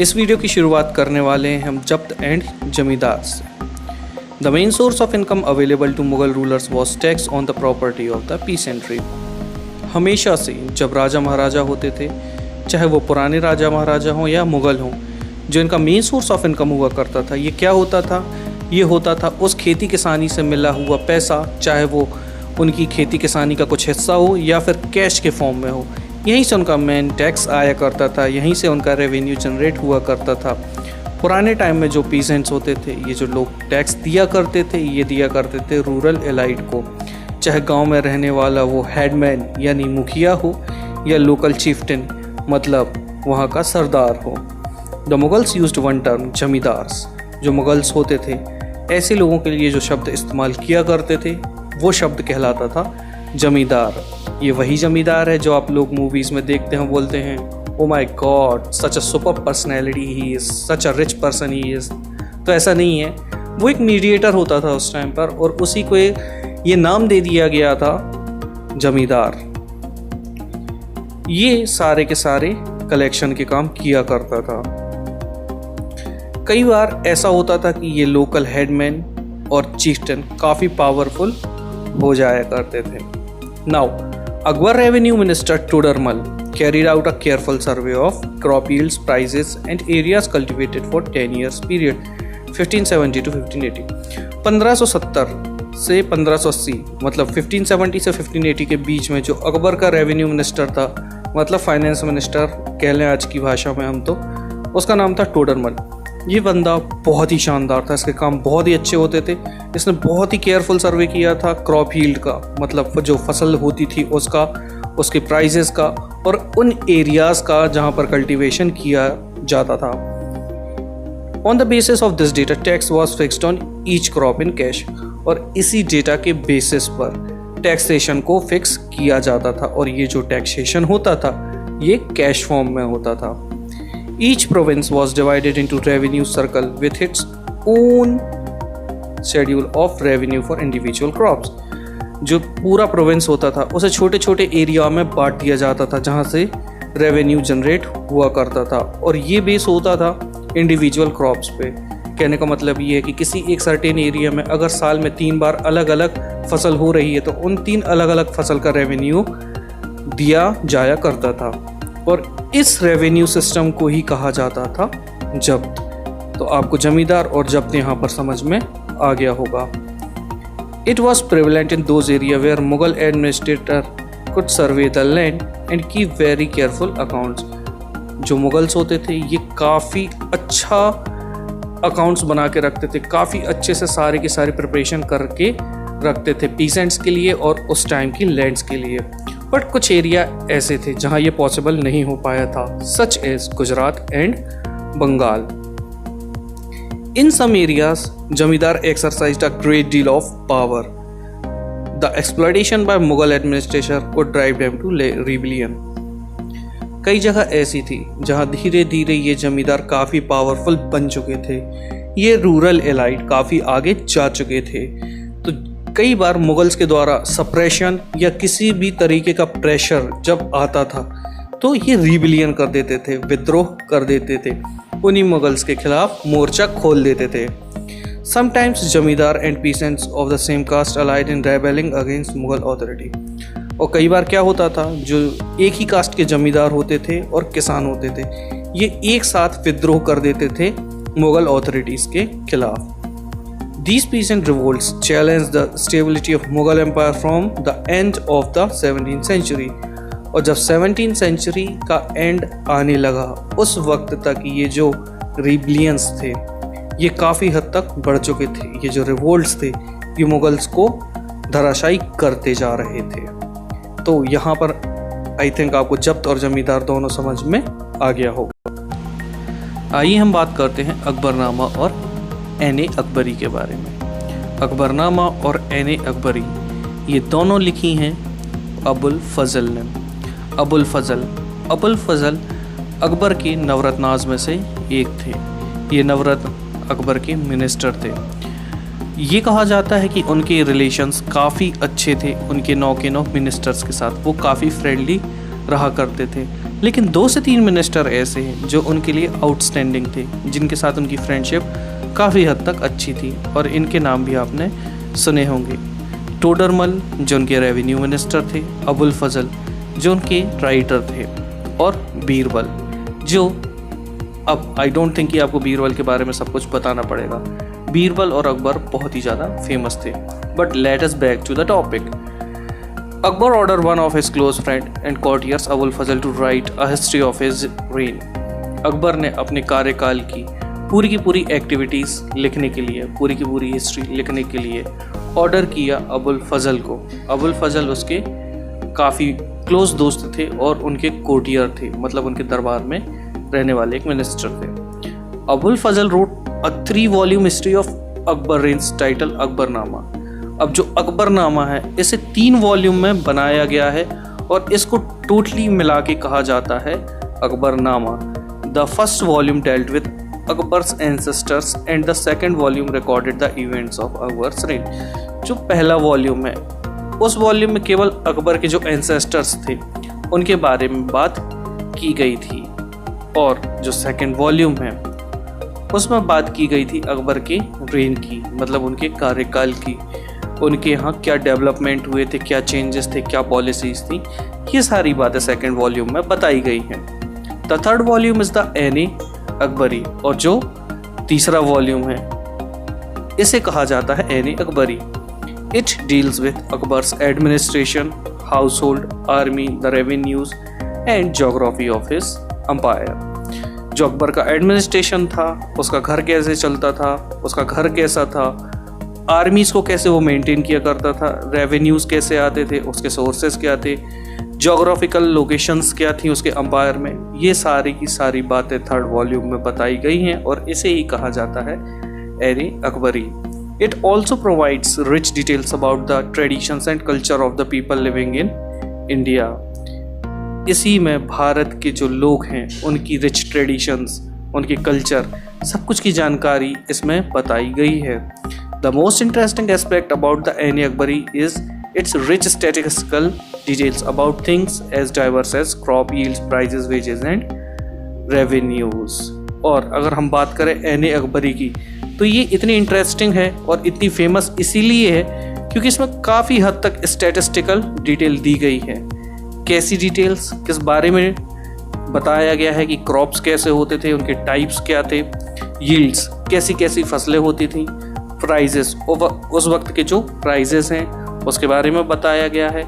इस वीडियो की शुरुआत करने वाले हैं हम जब्त एंड जमींदार से। The main source of income available to Mughal rulers was tax on the property of the peasantry. हमेशा से जब राजा महाराजा होते थे, चाहे वो पुराने राजा महाराजा हों या मुगल हों, जो इनका मेन सोर्स ऑफ इनकम हुआ करता था, ये क्या होता था? ये होता था उस खेती किसानी से मिला हुआ पैसा, चाहे वो उनकी खेती किसानी का कुछ हिस्सा हो या फिर कैश के फॉर्म में हो। यहीं से उनका मेन टैक्स आया करता था, यहीं से उनका रेवेन्यू जनरेट हुआ करता था। पुराने टाइम में जो पीसेंट्स होते थे, ये जो लोग टैक्स दिया करते थे, ये दिया करते थे रूरल एलाइट को, चाहे गांव में रहने वाला वो हेडमैन यानी मुखिया हो या लोकल चीफ्टन मतलब वहाँ का सरदार हो। The Mughals used one term zamindars. जो मुगल्स होते थे, ऐसे लोगों के लिए जो शब्द इस्तेमाल किया करते थे, वो शब्द कहलाता था जमींदार। ये वही जमींदार है जो आप लोग मूवीज़ में देखते हैं, बोलते हैं oh my God such a super personality he is, such a rich person he is. तो ऐसा नहीं है, वो एक मीडिएटर होता था उस टाइम पर, और उसी को ये नाम दे दिया गया था जमींदार। ये सारे के सारे कलेक्शन के काम किया करता था। कई बार ऐसा होता था कि ये लोकल हेडमैन और चीफ्टन काफ़ी पावरफुल हो जाया करते थे। Now Akbar revenue minister Todarmal carried out a careful survey of crop yields, prices and areas cultivated for 10 years period 1570 to 1580। 1570 से 1580 मतलब 1570 से 1580 के बीच में जो अकबर का रेवेन्यू मिनिस्टर था, मतलब फाइनेंस मिनिस्टर कह लें आज की भाषा में हम, तो उसका नाम था टोडरमल। ये बंदा बहुत ही शानदार था, इसके काम बहुत ही अच्छे होते थे। इसने बहुत ही केयरफुल सर्वे किया था क्रॉप यील्ड का, मतलब जो फसल होती थी उसका, उसके प्राइजेस का और उन एरियाज़ का जहाँ पर कल्टीवेशन किया जाता था। On the basis of this data tax was fixed on each crop in cash. और इसी डेटा के बेसिस पर टैक्सेशन को फिक्स किया जाता था, और ये जो टैक्सेशन होता था ये कैश फॉर्म में होता था। Each province was divided into revenue circle with its own schedule of revenue for individual crops। जो पूरा प्रोविंस होता था उसे छोटे छोटे एरिया में बांट दिया जाता था, जहाँ से रेवेन्यू जनरेट हुआ करता था, और ये बेस होता था इंडिविजुअल क्रॉप्स पे। कहने का मतलब ये है कि किसी एक सर्टेन एरिया में अगर साल में 3 बार अलग अलग फसल हो रही है, तो उन 3 अलग अलग फसल का रेवेन्यू दिया जाया करता था, और इस रेवेन्यू सिस्टम को ही कहा जाता था जब्त। तो आपको जमींदार और जब्त यहाँ पर समझ में आ गया होगा। It was prevalent in those area where Mughal administrator could survey the land and keep very careful accounts. जो मुगल्स होते थे ये काफ़ी अच्छा अकाउंट्स बना के रखते थे, काफ़ी अच्छे से सारे की सारी प्रिपरेशन करके रखते थे पीसेंट्स के लिए और उस टाइम की लैंड्स के लिए। बट कुछ एरिया ऐसे थे जहां ये पॉसिबल नहीं हो पाया था, such as Gujarat and Bengal. In some areas zamindar exercised a great deal of power. The exploitation by Mughal administration could drive them to rebellion. कई जगह ऐसी थी जहां धीरे धीरे ये जमींदार काफ़ी पावरफुल बन चुके थे, ये रूरल एलाइट काफ़ी आगे जा चुके थे। तो कई बार मुगल्स के द्वारा सप्रेशन या किसी भी तरीके का प्रेशर जब आता था, तो ये रिबेलियन कर देते थे, विद्रोह कर देते थे, उन्हीं मुगल्स के खिलाफ मोर्चा खोल देते थे। Sometimes zamindar and peasants of the same caste allied in rebelling against Mughal authority. और कई बार क्या होता था, जो एक ही कास्ट के जमींदार होते थे और किसान होते थे, ये एक साथ विद्रोह कर देते थे मुगल अथॉरिटीज़ के खिलाफ। These peasant revolts challenged the stability of Mughal Empire from the end of the 17th century। और जब 17th century का एंड आने लगा, उस वक्त तक ये जो रिबेलियंस थे ये काफ़ी हद तक बढ़ चुके थे। ये जो रिवोल्ट्स थे ये मुगल्स को धराशायी करते जा रहे थे। तो यहाँ पर आई थिंक आपको जब्त और जमींदार दोनों समझ में आ गया होगा। आइए हम बात करते हैं अकबरनामा और एन-ए अकबरी के बारे में। अकबरनामा और एन-ए अकबरी ये दोनों लिखी हैं अबुल फजल ने। अबुल फजल अकबर के नवरत्नाज में से एक थे। ये नवरत्न अकबर के मिनिस्टर थे। ये कहा जाता है कि उनके रिलेशंस काफ़ी अच्छे थे उनके नौ के नौ मिनिस्टर्स के साथ, वो काफ़ी फ्रेंडली रहा करते थे। लेकिन 2 से 3 मिनिस्टर ऐसे हैं जो उनके लिए आउटस्टैंडिंग थे, जिनके साथ उनकी फ्रेंडशिप काफ़ी हद तक अच्छी थी, और इनके नाम भी आपने सुने होंगे। टोडरमल जो उनके रेवेन्यू मिनिस्टर थे, अबुल फजल जो उनके राइटर थे, और बीरबल जो, अब आई डोंट थिंक कि आपको बीरबल के बारे में सब कुछ बताना पड़ेगा। बीरबल और अकबर बहुत ही ज़्यादा फेमस थे। But let us back to the topic. Akbar ordered one of his close friend and courtiers Abul Fazl to write a history of his reign. Akbar ने अपने कार्यकाल की पूरी एक्टिविटीज़ लिखने के लिए, पूरी की पूरी हिस्ट्री लिखने के लिए ऑर्डर किया अबुल फजल को। अबुल फजल उसके काफ़ी क्लोज दोस्त थे और उनके कोर्टियर थे, मतलब उनके दरबार में रहने वाले एक मिनिस्टर थे। Abul Fazal wrote a 3 volume history of Akbar reigns title Akbarnama. अब जो अकबरनामा है इसे 3 वॉल्यूम में बनाया गया है और इसको टोटली मिला के कहा जाता है Akbarnama. The first volume dealt with Akbar's ancestors and the second volume recorded the events of Akbar's rain. जो पहला वॉल्यूम है उस वॉल्यूम में केवल अकबर के जो एंसेस्टर्स थे उनके बारे में बात की गई थी, और जो सेकंड वॉल्यूम है उसमें बात की गई थी अकबर के रेन की, मतलब उनके कार्यकाल की, उनके यहाँ क्या डेवलपमेंट हुए थे, क्या चेंजेस थे, क्या पॉलिसीज थी, ये सारी बातें सेकंड वॉल्यूम में बताई गई हैं। The third volume is the Aini Akbari, और जो तीसरा वॉल्यूम है इसे कहा जाता है Aini Akbari. It deals with Akbar's administration, household, army, the revenues and geography of his empire. जो अकबर का एडमिनिस्ट्रेशन था, उसका घर कैसे चलता था, उसका घर कैसा था, आर्मीज़ को कैसे वो मेंटेन किया करता था, रेवेन्यूज़ कैसे आते थे, उसके सोर्सेज क्या थे, जोग्राफिकल लोकेशंस क्या थी उसके एम्पायर में, ये सारी की सारी बातें थर्ड वॉल्यूम में बताई गई हैं और इसे ही कहा जाता है Aini Akbari. It also provides rich details about the traditions and culture of the people living in India. इसी में भारत के जो लोग हैं उनकी रिच ट्रेडिशंस, उनके कल्चर, सब कुछ की जानकारी इसमें बताई गई है। The most interesting aspect about the Aini Akbari is its rich statistical details about things as diverse as crop yields, prices, wages and revenues। और अगर हम बात करें एनी अकबरी की तो ये इतनी इंटरेस्टिंग है और इतनी फेमस इसीलिए है क्योंकि इसमें काफ़ी हद तक स्टैटिस्टिकल डिटेल दी गई है। कैसी डिटेल्स, किस बारे में बताया गया है कि क्रॉप्स कैसे होते थे, उनके टाइप्स क्या थे, यील्ड्स कैसी कैसी फसलें होती थी, प्राइजेस उस वक्त के जो प्राइजेस हैं उसके बारे में बताया गया है,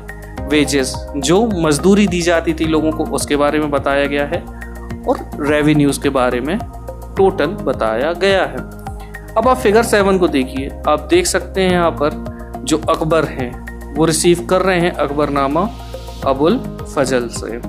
वेजेस जो मजदूरी दी जाती थी लोगों को उसके बारे में बताया गया है, और रेवेन्यूज़ के बारे में टोटल बताया गया है। अब आप फिगर 7 को देखिए, आप देख सकते हैं यहाँ पर जो अकबर हैं वो रिसीव कर रहे हैं अकबरनामा अबुल फजल से।